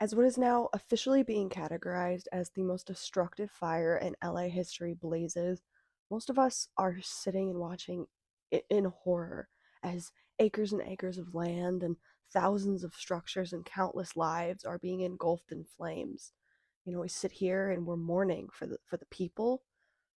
As what is now officially being categorized as the most destructive fire in LA history blazes, most of us are sitting and watching in horror as acres and acres of land and thousands of structures and countless lives are being engulfed in flames. We sit here and we're mourning for the people,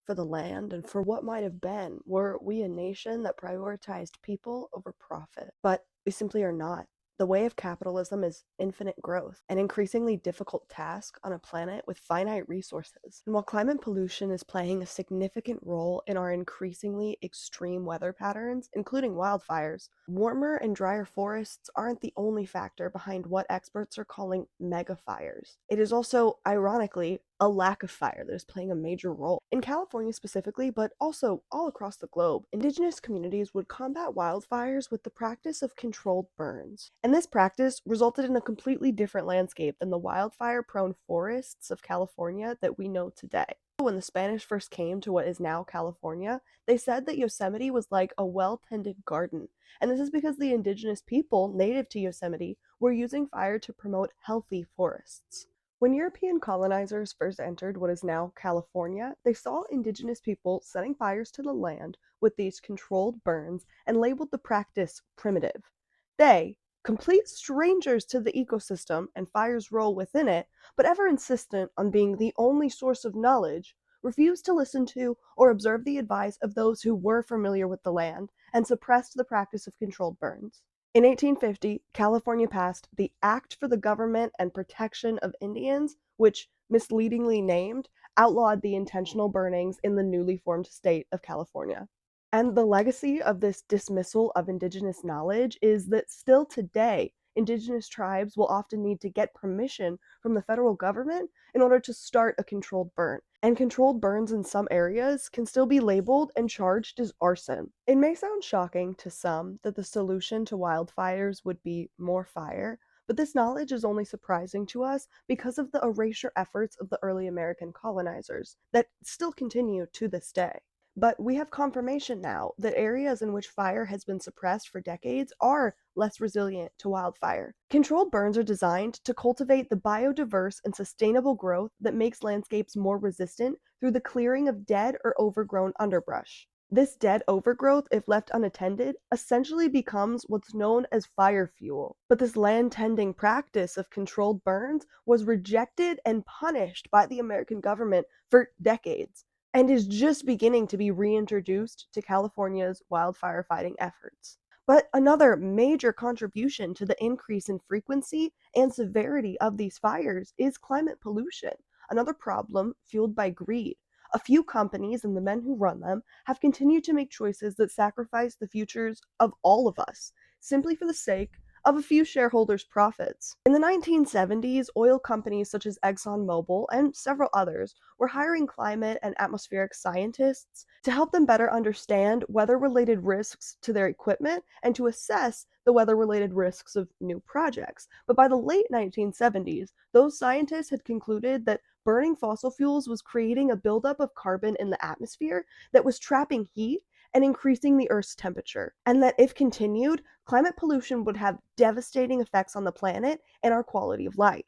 for the land, and for what might have been. Were we a nation that prioritized people over profit? But we simply are not. The way of capitalism is infinite growth, an increasingly difficult task on a planet with finite resources. And while climate pollution is playing a significant role in our increasingly extreme weather patterns, including wildfires, warmer and drier forests aren't the only factor behind what experts are calling mega fires. It is also, ironically, a lack of fire that is playing a major role. In California specifically, but also all across the globe, indigenous communities would combat wildfires with the practice of controlled burns. And this practice resulted in a completely different landscape than the wildfire-prone forests of California that we know today. When the Spanish first came to what is now California, they said that Yosemite was like a well-tended garden. And this is because the indigenous people native to Yosemite were using fire to promote healthy forests. When European colonizers first entered what is now California, they saw indigenous people setting fires to the land with these controlled burns and labeled the practice primitive. They, complete strangers to the ecosystem and fire's role within it, but ever insistent on being the only source of knowledge, refused to listen to or observe the advice of those who were familiar with the land and suppressed the practice of controlled burns. In 1850, California passed the Act for the Government and Protection of Indians, which, misleadingly named, outlawed the intentional burnings in the newly formed state of California. And the legacy of this dismissal of indigenous knowledge is that still today, indigenous tribes will often need to get permission from the federal government in order to start a controlled burn. And controlled burns in some areas can still be labeled and charged as arson. It may sound shocking to some that the solution to wildfires would be more fire, but this knowledge is only surprising to us because of the erasure efforts of the early American colonizers that still continue to this day. But we have confirmation now that areas in which fire has been suppressed for decades are less resilient to wildfire. Controlled burns are designed to cultivate the biodiverse and sustainable growth that makes landscapes more resistant through the clearing of dead or overgrown underbrush. This dead overgrowth, if left unattended, essentially becomes what's known as fire fuel. But this land-tending practice of controlled burns was rejected and punished by the American government for decades, and is just beginning to be reintroduced to California's wildfire fighting efforts. But another major contribution to the increase in frequency and severity of these fires is climate pollution, another problem fueled by greed. A few companies and the men who run them have continued to make choices that sacrifice the futures of all of us, simply for the sake of a few shareholders' profits. In the 1970s, oil companies such as ExxonMobil and several others were hiring climate and atmospheric scientists to help them better understand weather-related risks to their equipment and to assess the weather-related risks of new projects. But by the late 1970s, those scientists had concluded that burning fossil fuels was creating a buildup of carbon in the atmosphere that was trapping heat and increasing the Earth's temperature, and that if continued, climate pollution would have devastating effects on the planet and our quality of life.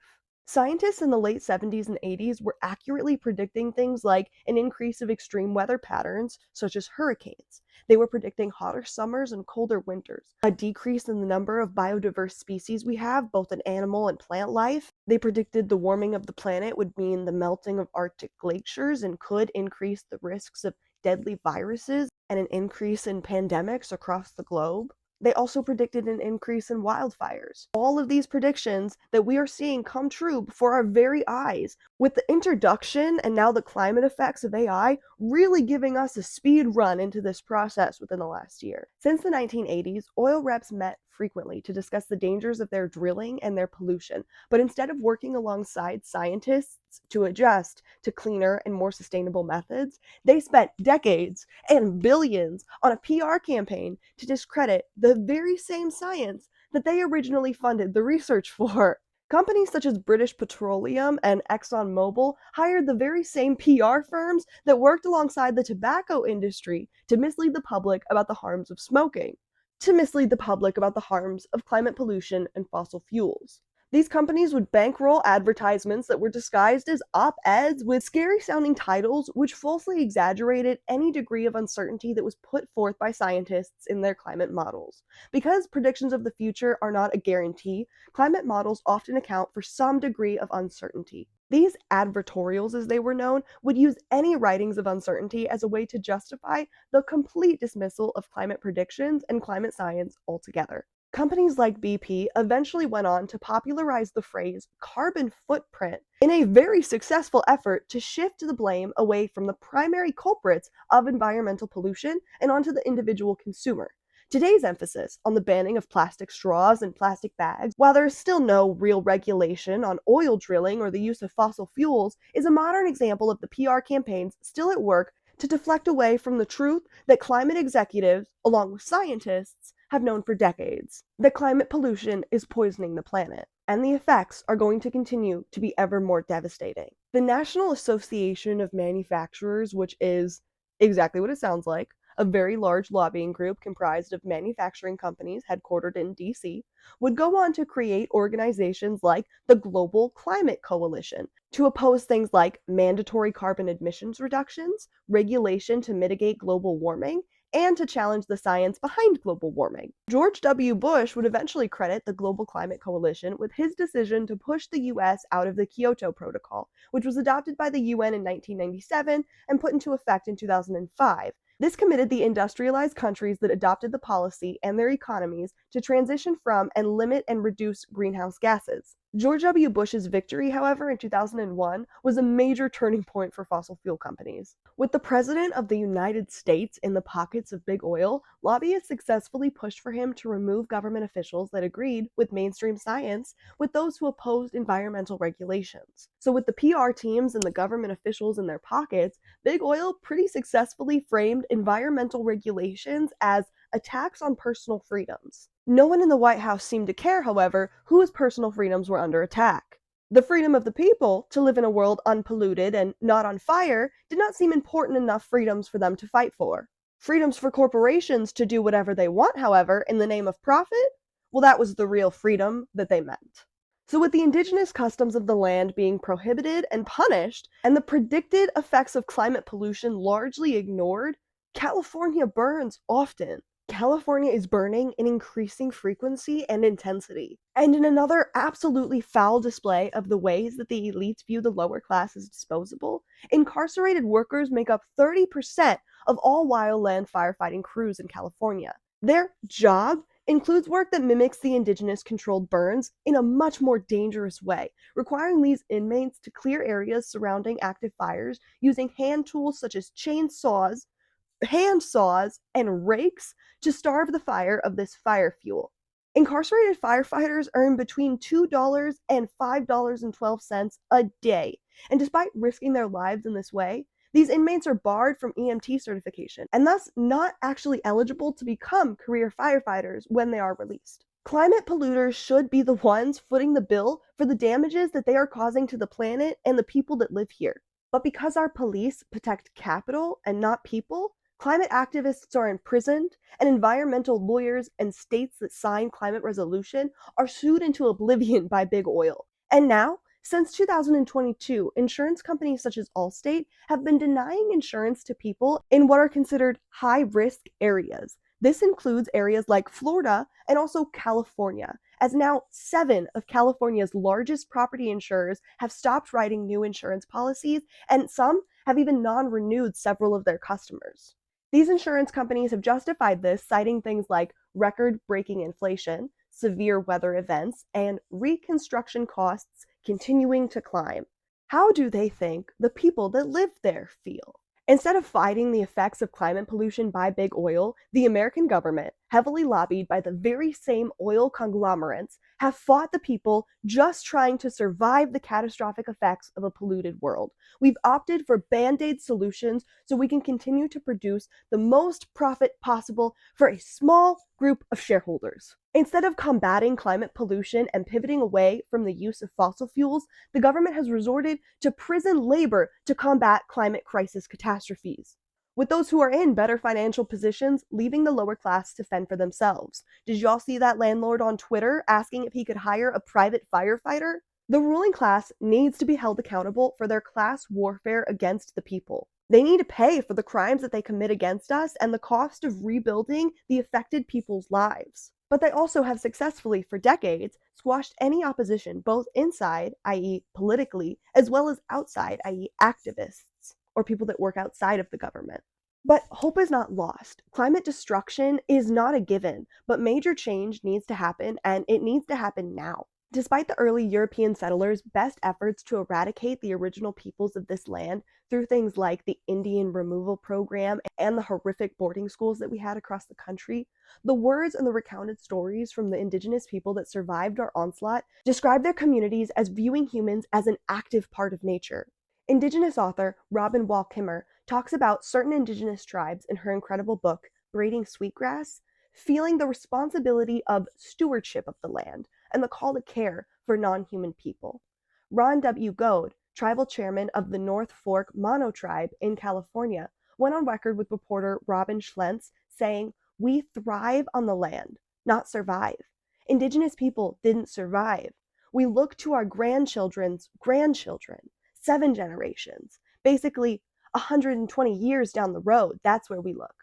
Scientists in the late 70s and 80s were accurately predicting things like an increase of extreme weather patterns, such as hurricanes. They were predicting hotter summers and colder winters, a decrease in the number of biodiverse species we have, both in animal and plant life. They predicted the warming of the planet would mean the melting of Arctic glaciers and could increase the risks of deadly viruses and an increase in pandemics across the globe. They also predicted an increase in wildfires. All of these predictions that we are seeing come true before our very eyes, with the introduction and now the climate effects of AI really giving us a speed run into this process within the last year. Since the 1980s, oil reps met frequently to discuss the dangers of their drilling and their pollution, but instead of working alongside scientists to adjust to cleaner and more sustainable methods, they spent decades and billions on a PR campaign to discredit the very same science that they originally funded the research for. Companies such as British Petroleum and ExxonMobil hired the very same PR firms that worked alongside the tobacco industry to mislead the public about the harms of smoking, to mislead the public about the harms of climate pollution and fossil fuels. These companies would bankroll advertisements that were disguised as op-eds with scary-sounding titles which falsely exaggerated any degree of uncertainty that was put forth by scientists in their climate models. Because predictions of the future are not a guarantee, climate models often account for some degree of uncertainty. These advertorials, as they were known, would use any writings of uncertainty as a way to justify the complete dismissal of climate predictions and climate science altogether. Companies like BP eventually went on to popularize the phrase carbon footprint in a very successful effort to shift the blame away from the primary culprits of environmental pollution and onto the individual consumer. Today's emphasis on the banning of plastic straws and plastic bags, while there is still no real regulation on oil drilling or the use of fossil fuels, is a modern example of the PR campaigns still at work to deflect away from the truth that climate executives, along with scientists, have known for decades: that climate pollution is poisoning the planet, and the effects are going to continue to be ever more devastating. The National Association of Manufacturers, which is exactly what it sounds like, a very large lobbying group comprised of manufacturing companies headquartered in DC, would go on to create organizations like the Global Climate Coalition to oppose things like mandatory carbon emissions reductions, regulation to mitigate global warming, and to challenge the science behind global warming. George W. Bush would eventually credit the Global Climate Coalition with his decision to push the US out of the Kyoto Protocol, which was adopted by the UN in 1997 and put into effect in 2005. This committed the industrialized countries that adopted the policy and their economies to transition from and limit and reduce greenhouse gases. George W. Bush's victory, however, in 2001 was a major turning point for fossil fuel companies. With the President of the United States in the pockets of big oil, lobbyists successfully pushed for him to remove government officials that agreed with mainstream science with those who opposed environmental regulations. So with the PR teams and the government officials in their pockets, Big Oil pretty successfully framed environmental regulations as attacks on personal freedoms. No one in the White House seemed to care, however, whose personal freedoms were under attack. The freedom of the people to live in a world unpolluted and not on fire did not seem important enough freedoms for them to fight for. Freedoms for corporations to do whatever they want, however, in the name of profit? Well, that was the real freedom that they meant. So with the indigenous customs of the land being prohibited and punished, and the predicted effects of climate pollution largely ignored, California burns often. California is burning in increasing frequency and intensity. And in another absolutely foul display of the ways that the elites view the lower class as disposable, incarcerated workers make up 30% of all wildland firefighting crews in California. Their job includes work that mimics the indigenous-controlled burns in a much more dangerous way, requiring these inmates to clear areas surrounding active fires using hand tools such as chainsaws, hand saws, and rakes to starve the fire of this fire fuel. Incarcerated firefighters earn between $2 and $5.12 a day, and despite risking their lives in this way, these inmates are barred from EMT certification and thus not actually eligible to become career firefighters when they are released. Climate polluters should be the ones footing the bill for the damages that they are causing to the planet and the people that live here. But because our police protect capital and not people, climate activists are imprisoned, and environmental lawyers and states that sign climate resolution are sued into oblivion by Big Oil. And now, since 2022, insurance companies such as Allstate have been denying insurance to people in what are considered high-risk areas. This includes areas like Florida and also California, as now 7 of California's largest property insurers have stopped writing new insurance policies, and some have even non-renewed several of their customers. These insurance companies have justified this, citing things like record-breaking inflation, severe weather events, and reconstruction costs continuing to climb. How do they think the people that live there feel? Instead of fighting the effects of climate pollution by Big Oil, the American government, heavily lobbied by the very same oil conglomerates, have fought the people just trying to survive the catastrophic effects of a polluted world. We've opted for band-aid solutions so we can continue to produce the most profit possible for a small group of shareholders. Instead of combating climate pollution and pivoting away from the use of fossil fuels, the government has resorted to prison labor to combat climate crisis catastrophes. with those who are in better financial positions leaving the lower class to fend for themselves. Did y'all see that landlord on Twitter asking if he could hire a private firefighter? The ruling class needs to be held accountable for their class warfare against the people. They need to pay for the crimes that they commit against us and the cost of rebuilding the affected people's lives. But they also have successfully, for decades, squashed any opposition both inside, i.e., politically, as well as outside, i.e., activists, or people that work outside of the government. But hope is not lost. Climate destruction is not a given, but major change needs to happen, and it needs to happen now. Despite the early European settlers' best efforts to eradicate the original peoples of this land through things like the Indian removal program and the horrific boarding schools that we had across the country, the words and the recounted stories from the indigenous people that survived our onslaught describe their communities as viewing humans as an active part of nature. Indigenous author Robin Wall Kimmer talks about certain indigenous tribes in her incredible book, Braiding Sweetgrass, feeling the responsibility of stewardship of the land and the call to care for non-human people. Ron W. Goad, tribal chairman of the North Fork Mono Tribe in California, went on record with reporter Robin Schlentz saying, "We thrive on the land, not survive. Indigenous people didn't survive. We look to our grandchildren's grandchildren, 7 generations, basically 120 years down the road. That's where we look.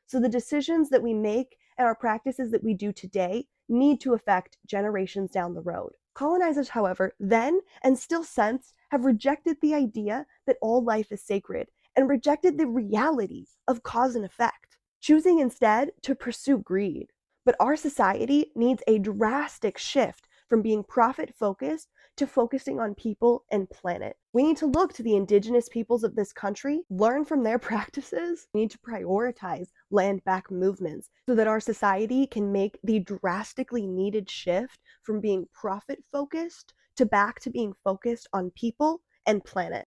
So the decisions that we make and our practices that we do today need to affect generations down the road." Colonizers, however, then and still since have rejected the idea that all life is sacred and rejected the reality of cause and effect, choosing instead to pursue greed. But our society needs a drastic shift from being profit-focused to focusing on people and planet. We need to look to the indigenous peoples of this country, learn from their practices. We need to prioritize land back movements so that our society can make the drastically needed shift from being profit-focused to back to being focused on people and planet.